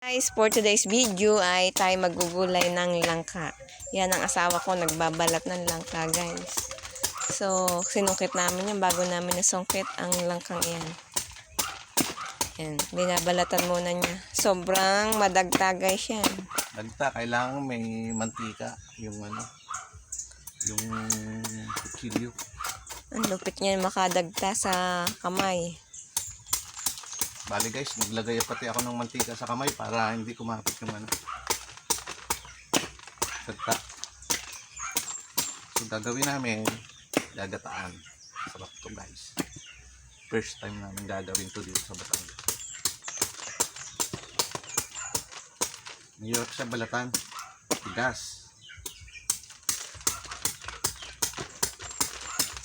Guys, for today's video ay tayo magugulay ng langka. Yan ang asawa ko, nagbabalat ng langka, guys. So, sinungkit namin yan bago namin nasungkit ang langkang yan. Yan, binabalatan muna niya. Sobrang madagta, guys, yan. Dagta, kailangan may mantika, yung kutsilyo. Ang lupit niya makadagta sa kamay. Bali guys, naglagay pati ako ng mantika sa kamay para hindi kumapit yung dagta. So gagawin namin, gagataan. Sarap to guys. First time namin gagawin to dito sa Batangas. New York sa balatan, tigas.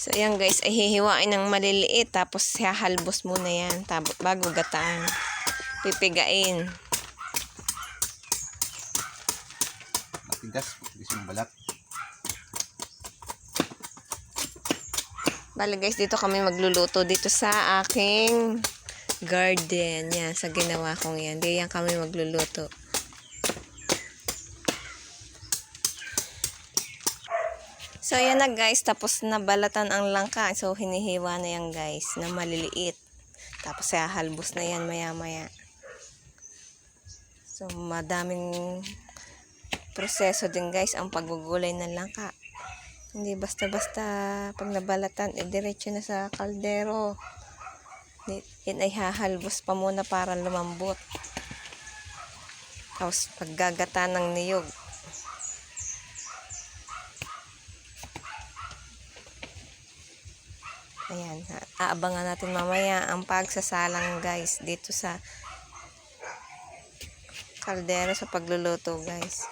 So, ayan guys, ay hihiwain ng maliliit. Tapos, hahalbos muna yan. Bago gataan. Pipigain. Matigas, matigas yung balat. Bale guys, dito kami magluluto. Dito sa aking garden. Yan, sa ginawa kong yan. Diyan kami magluluto. So, ayan na guys. Tapos nabalatan ang langka. So, hinihiwa na yan guys. Na maliliit. Tapos, hahalbos na yan maya-maya. So, madaming proseso din guys ang paggugulay ng langka. Hindi basta-basta pag nabalatan, diretso na sa kaldero. Yan ay hahalbos pa muna para lumambot. Tapos, paggagata ng niyog. Ayan, aabangan natin mamaya ang pagsasalang guys dito sa kaldero sa pagluluto guys.